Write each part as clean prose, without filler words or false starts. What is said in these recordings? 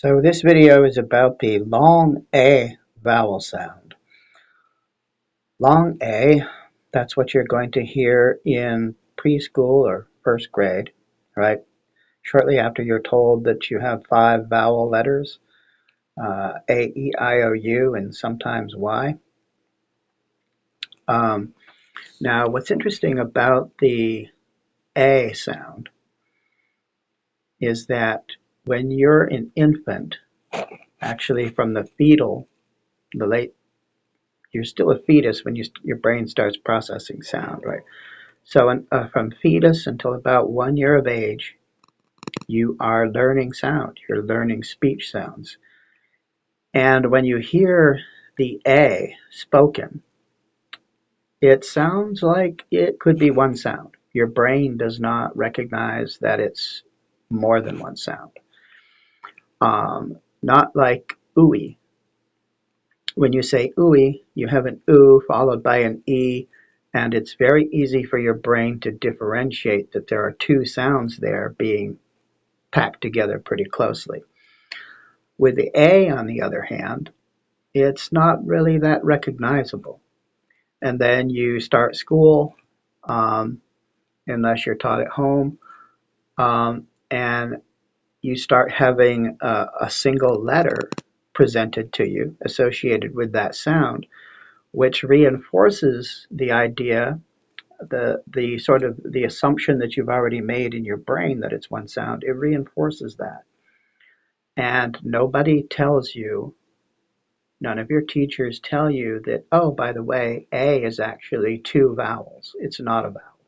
So this video is about the long A vowel sound. Long A, that's what you're going to hear in preschool or first grade, right? Shortly after you're told that you have 5 vowel letters, A, E, I, O, U, and sometimes Y. Um, Now, what's interesting about the A sound is that when you're an infant, actually from the fetal, the late you're still a fetus when your brain starts processing sound, right? So from fetus until about 1 year of age, you are learning sound. You're learning speech sounds. And when you hear the A spoken, it sounds like it could be one sound. Your brain does not recognize that it's more than one sound. Not like ooey. When you say ooey, you have an oo followed by an e, and it's very easy for your brain to differentiate that there are two sounds there being packed together pretty closely. With the A, on the other hand, it's not really that recognizable. And then you start school, um, unless you're taught at home, and you start having a single letter presented to you associated with that sound, which reinforces the idea, the sort of the assumption that you've already made in your brain that it's one sound. It reinforces that. And nobody tells you, none of your teachers tell you that, oh, by the way, A is actually 2 vowels. It's not a vowel.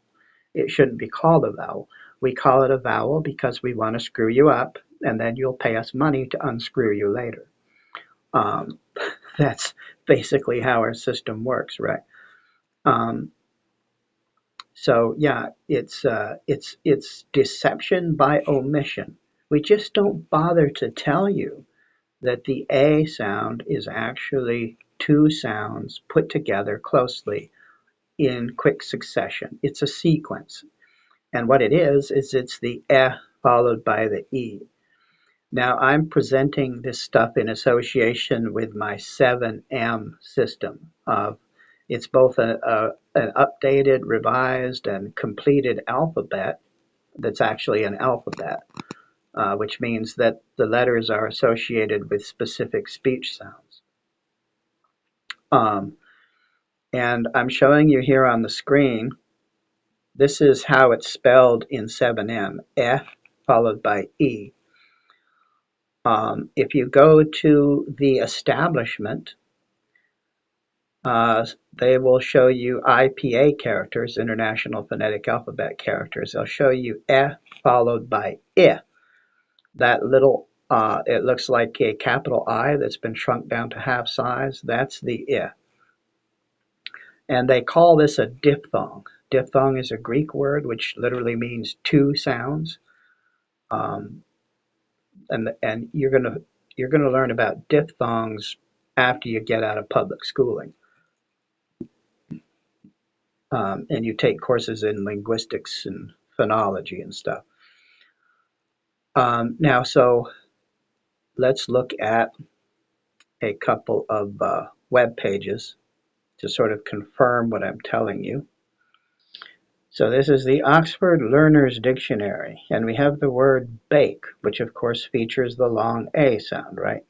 It shouldn't be called a vowel. We call it a vowel because we want to screw you up, and then you'll pay us money to unscrew you later. Um, that's basically how our system works, right? Um, so yeah, it's deception by omission. We just don't bother to tell you that the A sound is actually 2 sounds put together closely in quick succession. It's a sequence. And what it is it's the followed by the E. Now I'm presenting this stuff in association with my 7M system. It's both an updated, revised, and completed alphabet that's actually an alphabet, which means that the letters are associated with specific speech sounds. Um, and I'm showing you here on the screen, this is how it's spelled in 7M, F followed by E. If you go to the establishment, they will show you IPA characters, International Phonetic Alphabet characters. They'll show you followed by I. That little, it looks like a capital I that's been shrunk down to half size. That's the I. And they call this a diphthong. Diphthong is a Greek word which literally means 2 sounds. Um, and you're gonna learn about diphthongs after you get out of public schooling, and you take courses in linguistics and phonology and stuff. Now, so let's look at a couple of web pages to sort of confirm what I'm telling you. So this is the Oxford Learner's Dictionary, and we have the word bake, which of course features the long A sound, right?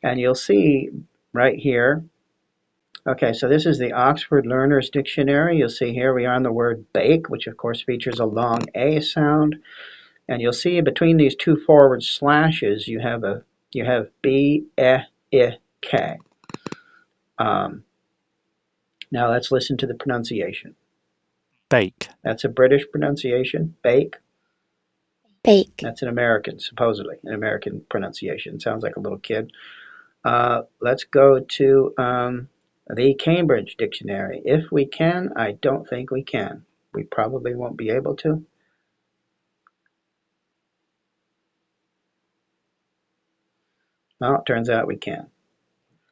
And you'll see right here, okay, so this is the Oxford Learner's Dictionary. You'll see here we are on the word bake, which of course features a long A sound. And you'll see between these 2 forward slashes, you have B, E, I, K. Now let's listen to the pronunciation. Bake. That's a British pronunciation, bake. Bake. That's an American, supposedly, an American pronunciation. Sounds like a little kid. Let's go to the Cambridge Dictionary. If we can, I don't think we can. We probably won't be able to. Well, it turns out we can.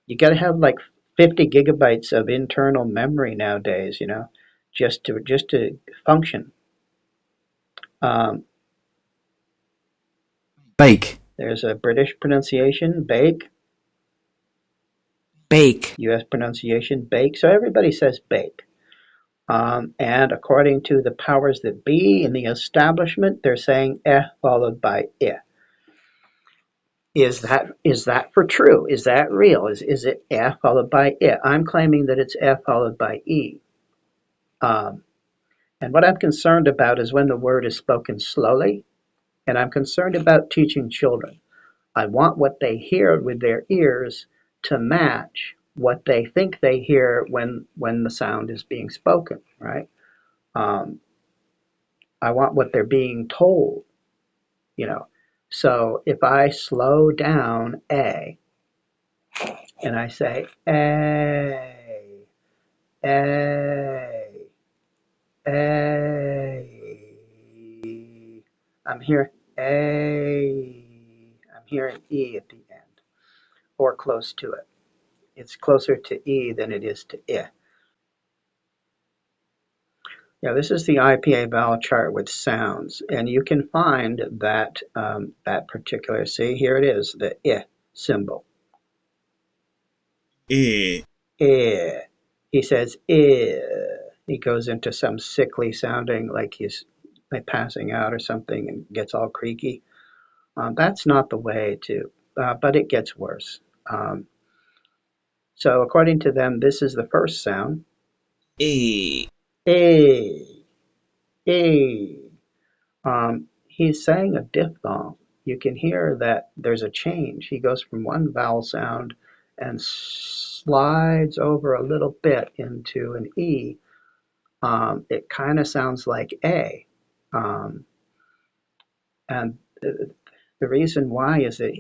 You got to have like 50 gigabytes of internal memory nowadays, just to function. Bake. There's a British pronunciation, bake. Bake. US pronunciation, bake. So everybody says bake. And according to the powers that be in the establishment, they're saying eh followed by I. Is that for true? Is that real? Is it eh followed by I? I'm claiming that it's eh followed by E. Um, and what I'm concerned about is when the word is spoken slowly, and I'm concerned about teaching children. I want what they hear with their ears to match what they think they hear when the sound is being spoken, right? Um, I want what they're being told, you know. So if I slow down A and I say A, A, I'm hearing A, I'm hearing E at the end or close to it. It's closer to E than it is to I. Yeah, this is the IPA vowel chart with sounds, and you can find that that particular. See, here it is, the I symbol. I. I. He says I. He goes into some sickly sounding, like he's like passing out or something, and gets all creaky. That's not the way to, but it gets worse. So according to them, this is the first sound. A. A. A. He's saying a diphthong. You can hear that there's a change. He goes from one vowel sound and slides over a little bit into an E. It kind of sounds like A. Um, and the reason why is that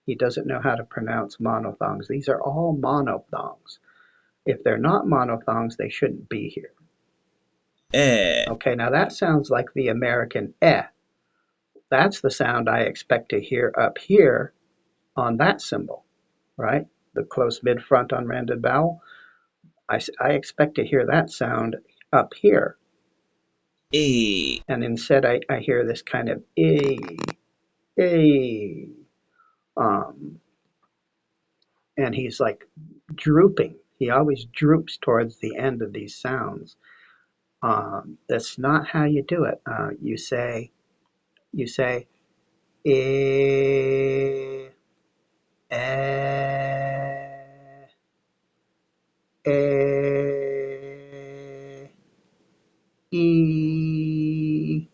he doesn't know how to pronounce monophthongs. These are all monophthongs. If they're not monophthongs, they shouldn't be here. Okay, now that sounds like the American eh. That's the sound I expect to hear up here on that symbol, right? The close mid-front unrounded vowel. I expect to hear that sound up here. A. And instead I hear this kind of a, um, and he's like drooping. He always droops towards the end of these sounds. That's not how you do it. You say, eh, eh, eh, e.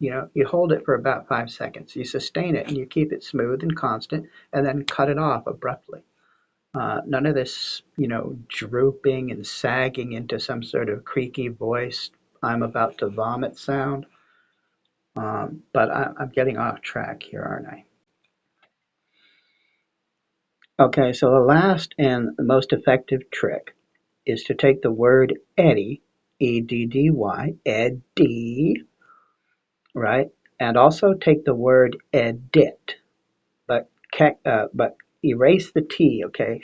You hold it for about 5 seconds. You sustain it and you keep it smooth and constant, and then cut it off abruptly. None of this, drooping and sagging into some sort of creaky voice, I'm about to vomit sound. But I'm getting off track here, aren't I? Okay, so the last and the most effective trick is to take the word Eddie, E-D-D-Y, Eddie, right? And also take the word edit, but but erase the T, okay?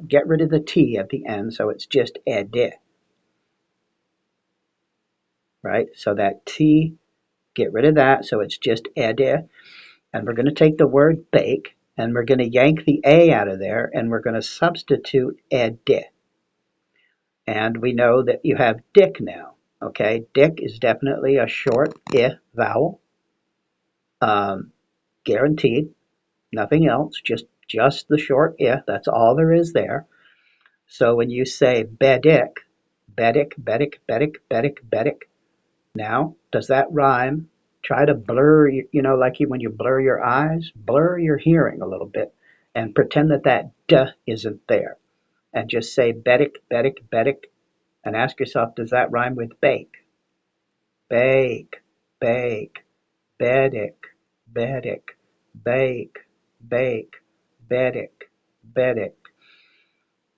Get rid of the T at the end, so it's just edit, right? So that T, get rid of that, so it's just edit. And we're going to take the word bake, and we're going to yank the A out of there, and we're going to substitute edit. And we know that you have dick now, okay? Dick is definitely a short I vowel, guaranteed. Nothing else, just the short I. That's all there is there. So when you say bedick, bedick, bedick, bedick, bedick, bedick, now, does that rhyme? Try to blur, like when you blur your eyes, blur your hearing a little bit and pretend that that duh isn't there. And just say bedick, bedick, bedick, and ask yourself, does that rhyme with bake? Bake, bake, bedick, bedick, bake, bake, bedick, bedick.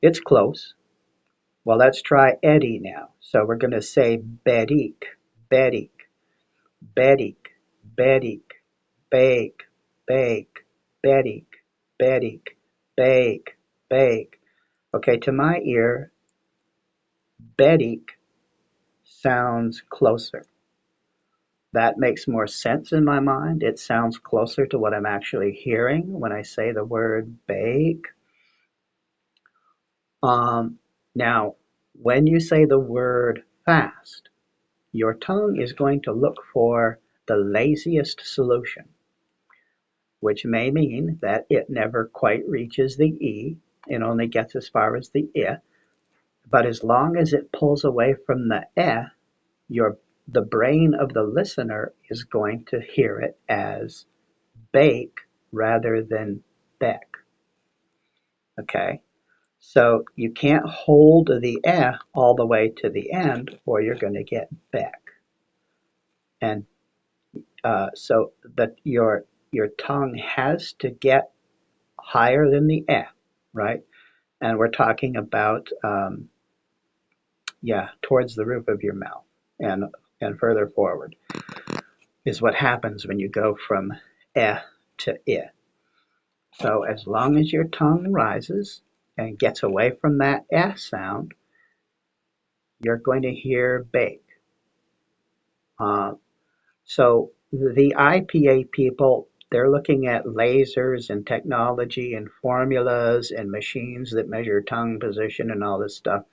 It's close. Well, let's try Eddie now. So we're going to say bedick, bedick, bedick, bedick, bake, bake, bedick, bedick, bake, bake. Okay, to my ear, bedick sounds closer. that makes more sense in my mind. It sounds closer to what I'm actually hearing when I say the word bake. Now, when you say the word fast, your tongue is going to look for the laziest solution, which may mean that it never quite reaches the E. It only gets as far as the I. But as long as it pulls away from the the brain of the listener is going to hear it as bake rather than beck. Okay? So you can't hold the all the way to the end, or you're going to get beck. And so that your tongue has to get higher than the right? And we're talking about towards the roof of your mouth and further forward is what happens when you go from to I. So as long as your tongue rises and gets away from that sound, you're going to hear bake. So the IPA people, they're looking at lasers and technology and formulas and machines that measure tongue position and all this stuff.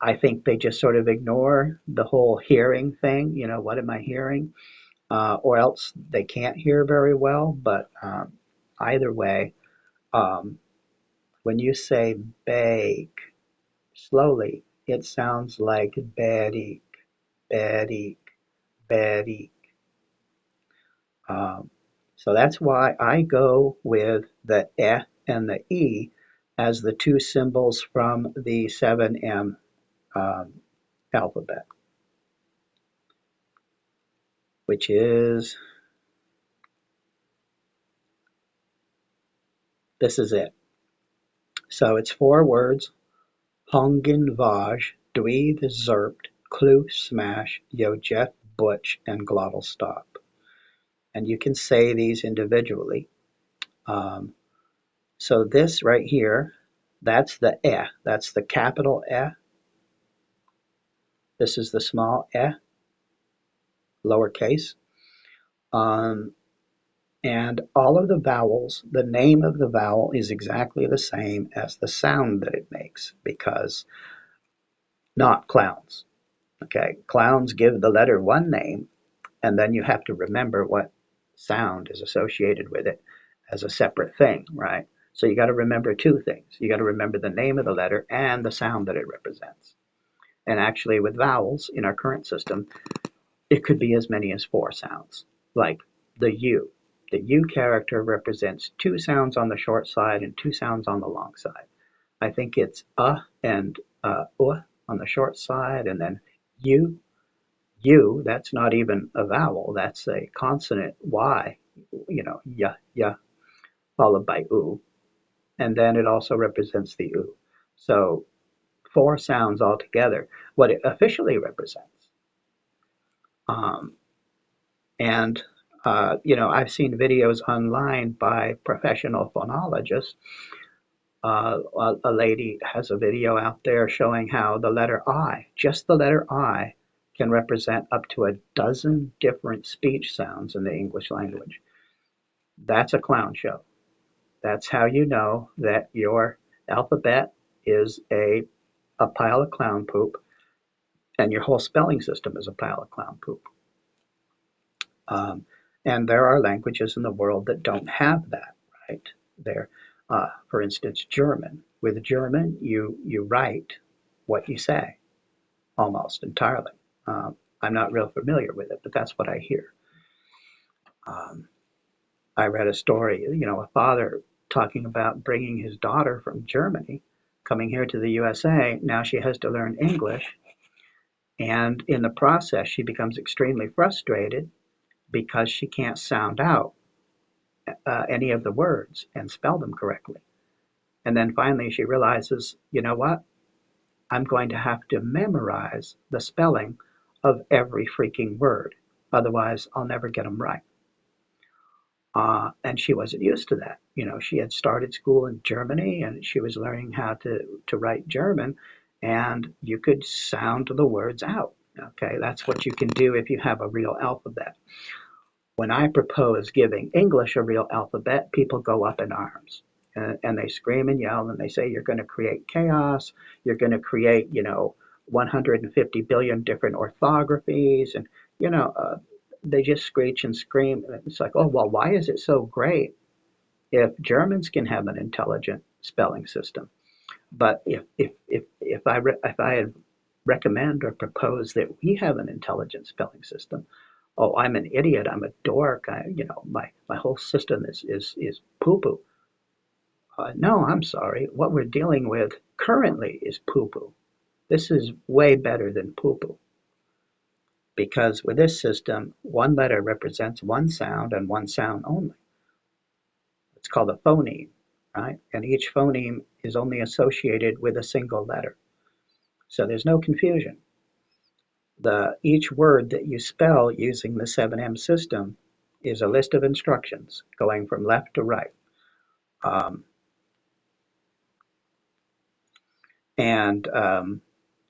I think they just sort of ignore the whole hearing thing. You know, what am I hearing? Or else they can't hear very well. But either way, um, when you say bake slowly, it sounds like badik, badik, badik. Um, so that's why I go with the and the E as the two symbols from the 7M um, alphabet, which is, this is it. So it's 4 words: Hongen Vaj, Dweeb Zerpt, Clue Smash, Yojet Butch, and Glottal Stop. And you can say these individually. Um, so this right here, that's the that's the capital This is the small lowercase. Um, and all of the vowels, the name of the vowel is exactly the same as the sound that it makes, because not clowns. Okay, clowns give the letter one name, and then you have to remember what sound is associated with it as a separate thing, right? So you got to remember 2 things. You got to remember the name of the letter and the sound that it represents. And actually, with vowels in our current system, it could be as many as 4 sounds, like the U. The U character represents 2 sounds on the short side and 2 sounds on the long side. I think it's and on the short side, and then U. U, that's not even a vowel, that's a consonant Y, ya, followed by oo. And then it also represents the oo. So 4 sounds altogether, what it officially represents. Um, And, I've seen videos online by professional phonologists. A lady has a video out there showing how the letter I, just the letter I, can represent up to a dozen different speech sounds in the English language. That's a clown show. That's how you know that your alphabet is a pile of clown poop, and your whole spelling system is a pile of clown poop. Um, and there are languages in the world that don't have that, right? There, for instance, German. With German, you write what you say almost entirely. I'm not real familiar with it, but that's what I hear. Um, I read a story, a father talking about bringing his daughter from Germany, coming here to the USA. Now she has to learn English, and in the process, she becomes extremely frustrated because she can't sound out any of the words and spell them correctly. And then finally she realizes, you know what? I'm going to have to memorize the spelling of every freaking word. Otherwise, I'll never get them right. And she wasn't used to that. She had started school in Germany and she was learning how to write German, and you could sound the words out. Okay, that's what you can do if you have a real alphabet. When I propose giving English a real alphabet, people go up in arms and they scream and yell and they say you're going to create chaos, you're going to create, 150 billion different orthographies, and you know, uh, they just screech and scream. It's like, oh well, why is it so great if Germans can have an intelligent spelling system? But if I recommend or propose that we have an intelligent spelling system, oh, I'm an idiot, I'm a dork, my whole system is poo poo. No, I'm sorry. What we're dealing with currently is poo poo. This is way better than poo poo because with this system, one letter represents one sound and one sound only. It's called a phoneme, right? And each phoneme is only associated with a single letter. So there's no confusion. Each word that you spell using the 7M system is a list of instructions going from left to right. Um, and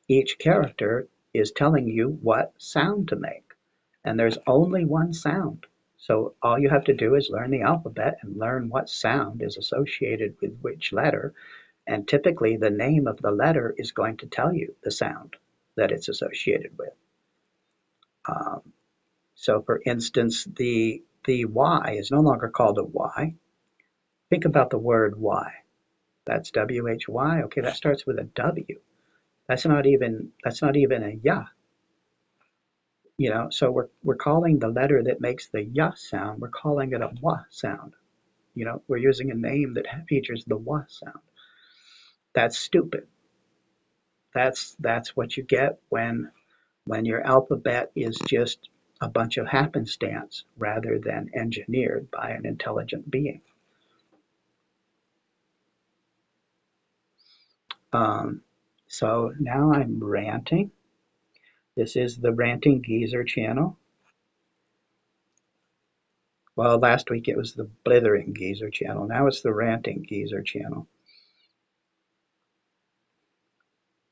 each character is telling you what sound to make. And there's only one sound. So all you have to do is learn the alphabet and learn what sound is associated with which letter. And typically the name of the letter is going to tell you the sound that it's associated with. Um, so for instance, the Y is no longer called a Y. Think about the word Y. That's WHY. Okay, that starts with a W. That's not even a ya. So we're calling the letter that makes the ya sound, we're calling it a wa sound. We're using a name that features the wa sound. That's stupid. That's what you get when your alphabet is just a bunch of happenstance rather than engineered by an intelligent being. Um, so now I'm ranting. This is the Ranting Geezer channel. Well, last week it was the Blithering Geezer channel. Now it's the Ranting Geezer channel.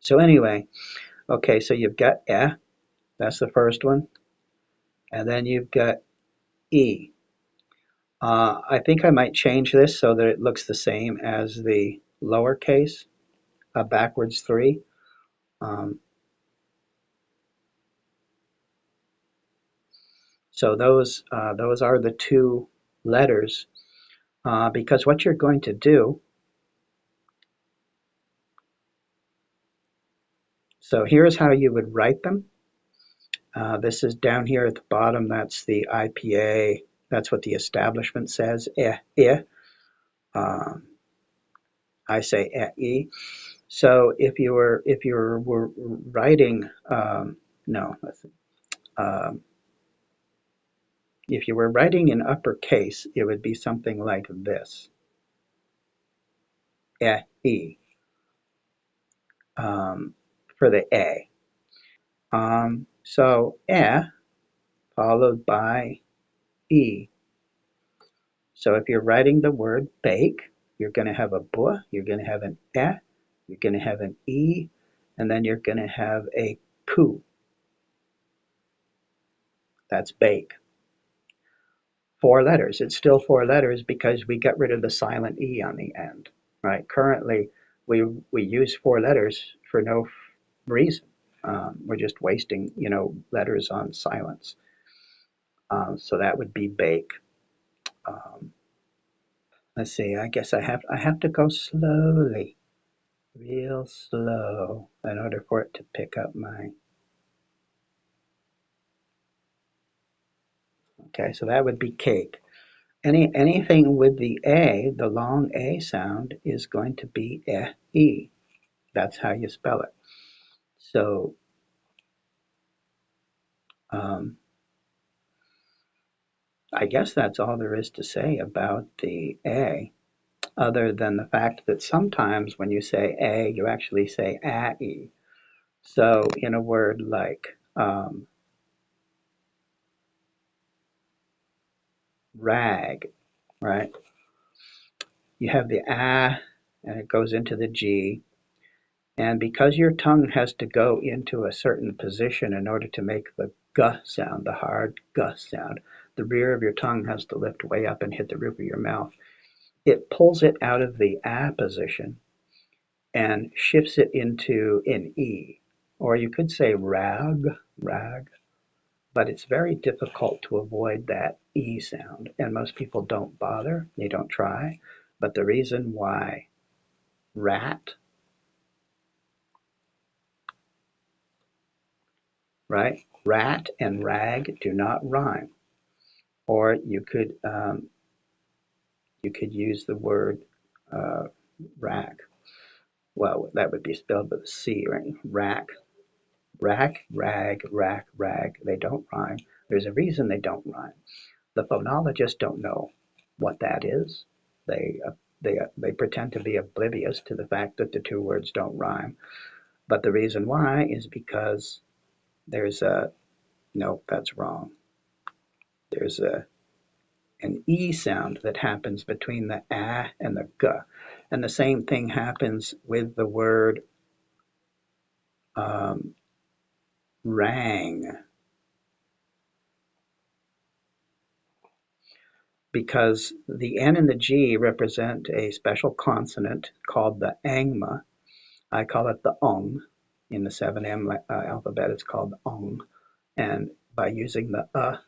So anyway, okay, so you've got eh, that's the first one, and then you've got e. I think I might change this so that it looks the same as the lowercase, backwards 3. Um, so those are the two letters, because what you're going to do. So here's how you would write them. This is down here at the bottom. That's the IPA. That's what the establishment says. Um, I say e. So if you were writing no, um, if you were writing in uppercase, it would be something like this. E. For the a. So followed by e. So if you're writing the word bake, you're going to have a b, you're going to have an you're going to have an e, and then you're going to have a ku. That's bake. 4 letters. It's still 4 letters because we got rid of the silent e on the end, right? Currently, we use 4 letters for no reason. We're just wasting, letters on silence. So that would be bake. Um, let's see. I guess I have to go slowly, real slow, in order for it to pick up my. Okay, so that would be cake. Anything with the a, the long a sound, is going to be e. That's how you spell it. So um, I guess that's all there is to say about the a, other than the fact that sometimes when you say a, you actually say a-e. So in a word like rag, right? You have the a, and it goes into the g, And because your tongue has to go into a certain position in order to make the g sound, the hard g sound, the rear of your tongue has to lift way up and hit the roof of your mouth. It pulls it out of the a position and shifts it into an e. Or you could say rag, rag, but it's very difficult to avoid that e sound. And most people don't bother, they don't try. But the reason why rat, right? Rat and rag do not rhyme. Or you could use the word rack. Well, that would be spelled with a C, right? Rack, rack, rag, rack, rag. They don't rhyme. There's a reason they don't rhyme. The phonologists don't know what that is. They pretend to be oblivious to the fact that the two words don't rhyme. But the reason why is because there's a, no, that's wrong. There's an E sound that happens between the A and the G. And the same thing happens with the word rang, because the N and the G represent a special consonant called the angma. I call it the ung. In the 7M alphabet, it's called ung. And by using the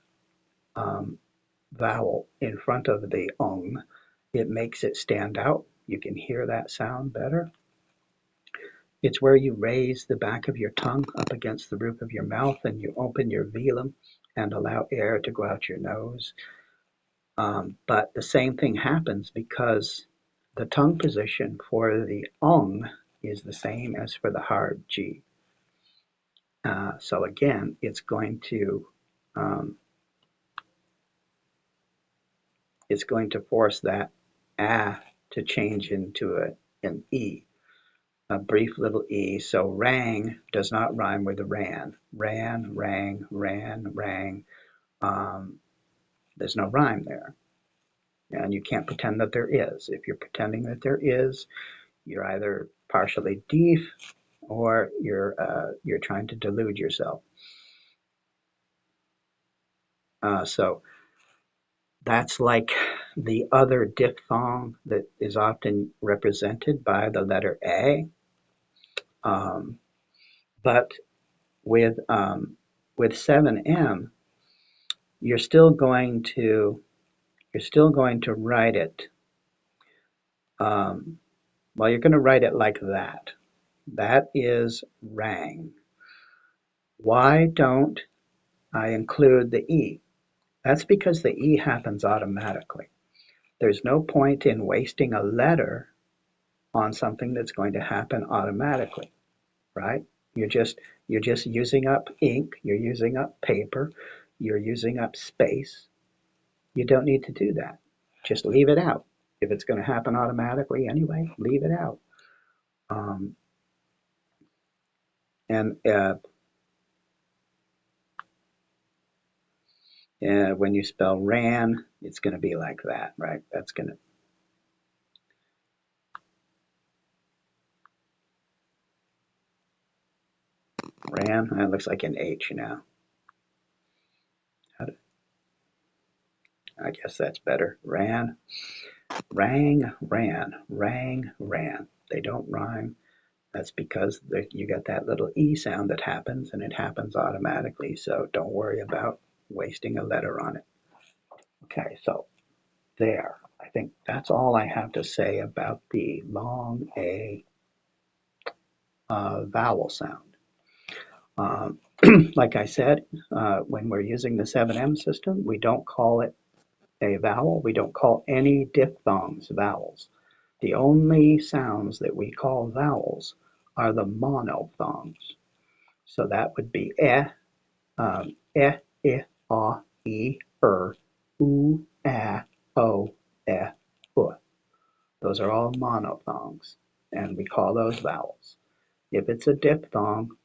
vowel in front of the ung, it makes it stand out. You can hear that sound better. It's where you raise the back of your tongue up against the roof of your mouth and you open your velum and allow air to go out your nose. But the same thing happens because the tongue position for the ung is the same as for the hard G. So again, it's going to force that ah to change into an E, a brief little E. So rang does not rhyme with ran. Ran, rang, ran, rang. There's no rhyme there. And you can't pretend that there is. If you're pretending that there is, you're either partially deaf or you're trying to delude yourself. So that's like the other diphthong that is often represented by the letter A. But with 7M, you're still going to write it. Well, you're going to write it like that. That is rang. Why don't I include the E? That's because the E happens automatically. There's no point in wasting a letter on something that's going to happen automatically, right? You're just using up ink, you're using up paper, you're using up space. You don't need to do that. Just leave it out. If it's going to happen automatically anyway, leave it out. And when you spell ran, it's going to be like that, right? That's going to ran. That looks like an H now. I guess that's better. Ran, rang, ran, rang, ran. They don't rhyme. That's because you got that little E sound that happens, and it happens automatically. So don't worry about wasting a letter on it. Okay, so there. I think that's all I have to say about the long A vowel sound. Like I said, when we're using the 7M system, we don't call it a vowel. We don't call any diphthongs vowels. The only sounds that we call vowels are the monophthongs. So that would be eh, ah, e, oo, ah, o, u. Those are all monophthongs, and we call those vowels. If it's a diphthong,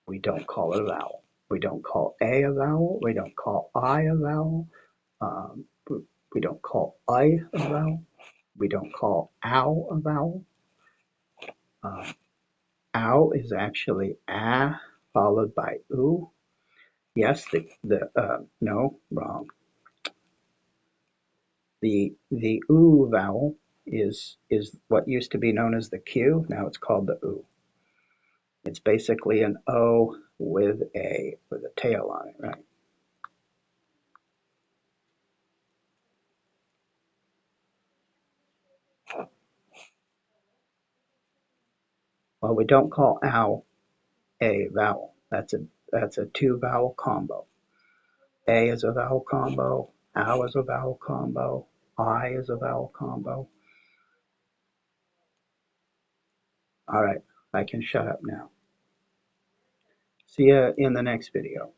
we don't call it a vowel. We don't call a vowel. We don't call I a vowel. We don't call I a vowel. We don't call ow a vowel. ow is actually ah followed by oo. Yes, no, wrong. The oo vowel is what used to be known as the q. Now it's called the oo. It's basically an o with a tail on it, right? Well, we don't call ow a vowel. That's a two vowel combo. A is a vowel combo. Ow is a vowel combo. I is a vowel combo. All right, I can shut up now. See you in the next video.